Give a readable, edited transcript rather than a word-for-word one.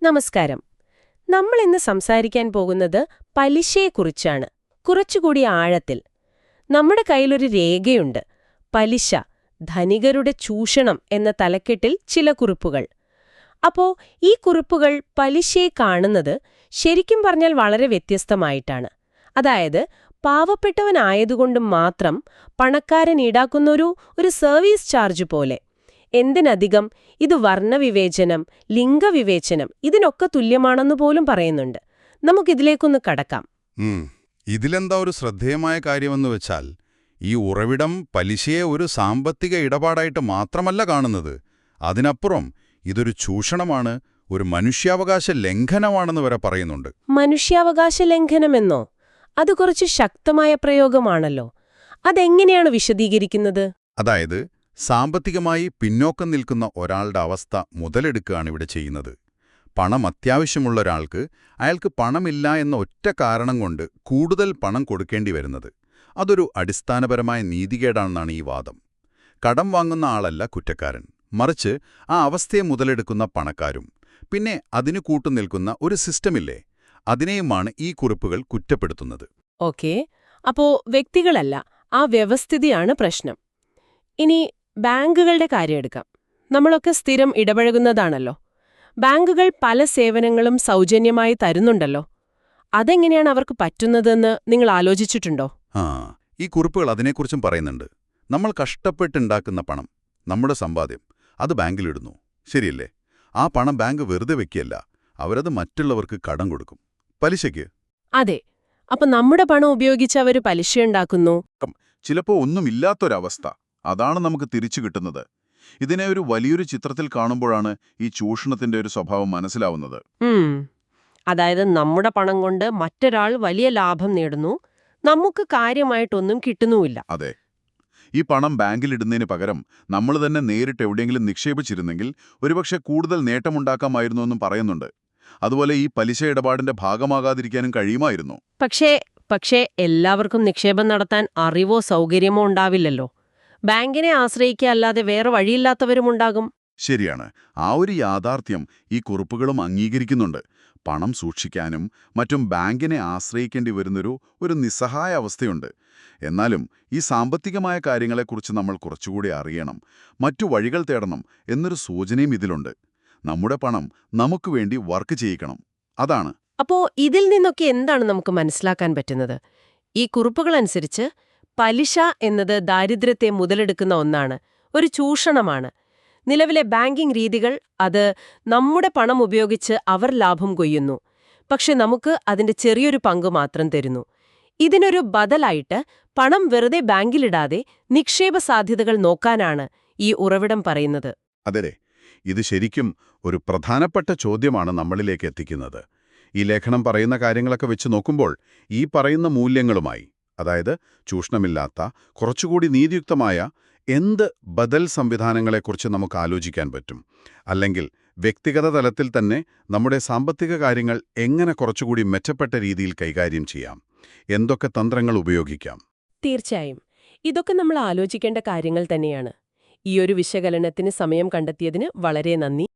നമസ്കാരം. നമ്മൾ ഇന്ന് സംസാരിക്കാൻ പോകുന്നത് പലിശയെക്കുറിച്ചാണ്. കുറച്ചുകൂടി ആഴത്തിൽ. നമ്മുടെ കയ്യിലൊരു രേഖയുണ്ട്. പലിശ, ധനികരുടെ ചൂഷണം എന്ന തലക്കെട്ടിൽ ചില കുറിപ്പുകൾ. അപ്പോ ഈ കുറിപ്പുകൾ പലിശയെ കാണുന്നത് ശരിക്കും പറഞ്ഞാൽ വളരെ വ്യത്യസ്തമായിട്ടാണ്. അതായത് പാവപ്പെട്ടവനായതുകൊണ്ട് മാത്രം പണക്കാരൻ ഈടാക്കുന്ന ഒരു സർവീസ് ചാർജ് പോലെ. എന്തിനധികം ഇത് വർണ്ണവിവേചനം, ലിംഗവിവേചനം ഇതിനൊക്കെ തുല്യമാണെന്ന് പോലും പറയുന്നുണ്ട്. നമുക്കിതിലേക്കൊന്ന് കടക്കാം. ഇതിലെന്താ ഒരു ശ്രദ്ധേയമായ കാര്യമെന്ന് വെച്ചാൽ, ഈ ഉറവിടം പലിശയെ ഒരു സാമ്പത്തിക ഇടപാടായിട്ട് മാത്രമല്ല കാണുന്നത്. അതിനപ്പുറം ഇതൊരു ചൂഷണമാണ്, ഒരു മനുഷ്യാവകാശ ലംഘനമാണെന്ന് വരെ പറയുന്നുണ്ട്. മനുഷ്യാവകാശ ലംഘനമെന്നോ? അത് കുറച്ച് ശക്തമായ പ്രയോഗമാണല്ലോ. അതെങ്ങനെയാണ് വിശദീകരിക്കുന്നത്? അതായത് സാമ്പത്തികമായി പിന്നോക്കം നിൽക്കുന്ന ഒരാളുടെ അവസ്ഥ മുതലെടുക്കുകയാണ് ഇവിടെ ചെയ്യുന്നത്. പണം അത്യാവശ്യമുള്ള ഒരാൾക്ക് അയാൾക്ക് പണമില്ല എന്ന ഒറ്റ കാരണം കൊണ്ട് കൂടുതൽ പണം കൊടുക്കേണ്ടി വരുന്നത്. അതൊരു അടിസ്ഥാനപരമായ നീതികേടാണെന്നാണ് ഈ വാദം. കടം വാങ്ങുന്ന ആളല്ല കുറ്റക്കാരൻ, മറിച്ച് ആ അവസ്ഥയെ മുതലെടുക്കുന്ന പണക്കാരും. പിന്നെ അതിനു കൂട്ടുനിൽക്കുന്ന ഒരു സിസ്റ്റമില്ലേ, അതിനെയുമാണ് ഈ കുറിപ്പുകൾ കുറ്റപ്പെടുത്തുന്നത്. ഓക്കേ, അപ്പോ വ്യക്തികളല്ല, ആ വ്യവസ്ഥിതിയാണ് പ്രശ്നം. ഇനി ബാങ്കുകളുടെ കാര്യമെടുക്കാം. നമ്മളൊക്കെ സ്ഥിരം ഇടപഴകുന്നതാണല്ലോ. ബാങ്കുകൾ പല സേവനങ്ങളും സൗജന്യമായി തരുന്നുണ്ടല്ലോ. അതെങ്ങനെയാണ് അവർക്ക് പറ്റുന്നതെന്ന് നിങ്ങൾ ആലോചിച്ചിട്ടുണ്ടോ? ഈ കുറിപ്പുകൾ അതിനെക്കുറിച്ചും പറയുന്നുണ്ട്. നമ്മൾ കഷ്ടപ്പെട്ടുണ്ടാക്കുന്ന പണം, നമ്മുടെ സമ്പാദ്യം, അത് ബാങ്കിലിടുന്നു. ശരിയല്ലേ? ആ പണം ബാങ്ക് വെറുതെ വെക്കുകയല്ല, അവരത് മറ്റുള്ളവർക്ക് കടം കൊടുക്കും, പലിശയ്ക്ക്. അതെ. അപ്പൊ നമ്മുടെ പണം ഉപയോഗിച്ച് അവർ പലിശയുണ്ടാക്കുന്നു. ചിലപ്പോ ഒന്നുമില്ലാത്തൊരവസ്ഥ. അതാണ് നമുക്ക് തിരിച്ചു കിട്ടുന്നത്. ഇതിനെ ഒരു വലിയൊരു ചിത്രത്തിൽ കാണുമ്പോഴാണ് ഈ ചൂഷണത്തിന്റെ ഒരു സ്വഭാവം മനസ്സിലാവുന്നത്. അതായത് നമ്മുടെ പണം കൊണ്ട് മറ്റൊരാൾ വലിയ ലാഭം നേടുന്നു, നമുക്ക് കാര്യമായിട്ടൊന്നും കിട്ടുന്നുമില്ല. അതെ. ഈ പണം ബാങ്കിലിടുന്നതിന് പകരം നമ്മൾ തന്നെ നേരിട്ട് എവിടെയെങ്കിലും നിക്ഷേപിച്ചിരുന്നെങ്കിൽ ഒരുപക്ഷെ കൂടുതൽ നേട്ടമുണ്ടാക്കാമായിരുന്നു എന്നും പറയുന്നുണ്ട്. അതുപോലെ ഈ പലിശ ഇടപാടിന്റെ ഭാഗമാകാതിരിക്കാനും കഴിയുമായിരുന്നു. പക്ഷേ എല്ലാവർക്കും നിക്ഷേപം നടത്താൻ അറിവോ സൗകര്യമോ ഉണ്ടാവില്ലല്ലോ. ബാങ്കിനെ ആശ്രയിക്കല്ലാതെ വേറെ വഴിയില്ലാത്തവരുമുണ്ടാകും. ശരിയാണ്. ആ ഒരു യാഥാർത്ഥ്യം ഈ കുറിപ്പുകളും അംഗീകരിക്കുന്നുണ്ട്. പണം സൂക്ഷിക്കാനും മറ്റും ബാങ്കിനെ ആശ്രയിക്കേണ്ടി വരുന്നൊരു നിസ്സഹായ അവസ്ഥയുണ്ട്. എന്നാലും ഈ സാമ്പത്തികമായ കാര്യങ്ങളെക്കുറിച്ച് നമ്മൾ കുറച്ചുകൂടി അറിയണം, മറ്റു വഴികൾ തേടണം എന്നൊരു സൂചനയും ഇതിലുണ്ട്. നമ്മുടെ പണം നമുക്ക് വേണ്ടി വർക്ക് ചെയ്യിക്കണം. അതാണ്. അപ്പോ ഇതിൽ നിന്നൊക്കെ എന്താണ് നമുക്ക് മനസ്സിലാക്കാൻ പറ്റുന്നത്? ഈ കുറിപ്പുകളനുസരിച്ച് പലിശ എന്നത് ദാരിദ്ര്യത്തെ മുതലെടുക്കുന്ന ഒന്നാണ്, ഒരു ചൂഷണമാണ്. നിലവിലെ ബാങ്കിംഗ് രീതികൾ അത് നമ്മുടെ പണം ഉപയോഗിച്ച് അവർ ലാഭം കൊയ്യുന്നു, പക്ഷെ നമുക്ക് അതിന്റെ ചെറിയൊരു പങ്ക് മാത്രം തരുന്നു. ഇതിനൊരു ബദലായിട്ട് പണം വെറുതെ ബാങ്കിലിടാതെ നിക്ഷേപ സാധ്യതകൾ നോക്കാനാണ് ഈ ഉറവിടം പറയുന്നത്. അതെ, ഇത് ശരിക്കും ഒരു പ്രധാനപ്പെട്ട ചോദ്യമാണ് നമ്മളിലേക്ക് എത്തിക്കുന്നത്. ഈ ലേഖനം പറയുന്ന കാര്യങ്ങളൊക്കെ വെച്ച് നോക്കുമ്പോൾ ഈ പറയുന്ന മൂല്യങ്ങളുമായി, അതായത് ചൂഷണമില്ലാത്ത കുറച്ചുകൂടി നീതിയുക്തമായ എന്ത് ബദൽ സംവിധാനങ്ങളെക്കുറിച്ച് നമുക്ക് ആലോചിക്കാൻ പറ്റും? അല്ലെങ്കിൽ വ്യക്തിഗത തലത്തിൽ തന്നെ നമ്മുടെ സാമ്പത്തിക കാര്യങ്ങൾ എങ്ങനെ കുറച്ചുകൂടി മെച്ചപ്പെട്ട രീതിയിൽ കൈകാര്യം ചെയ്യാം? എന്തൊക്കെ തന്ത്രങ്ങൾ ഉപയോഗിക്കാം? തീർച്ചയായും ഇതൊക്കെ നമ്മൾ ആലോചിക്കേണ്ട കാര്യങ്ങൾ തന്നെയാണ്. ഈ ഒരു വിശകലനത്തിന് സമയം കണ്ടെത്തിയതിന് വളരെ നന്ദി.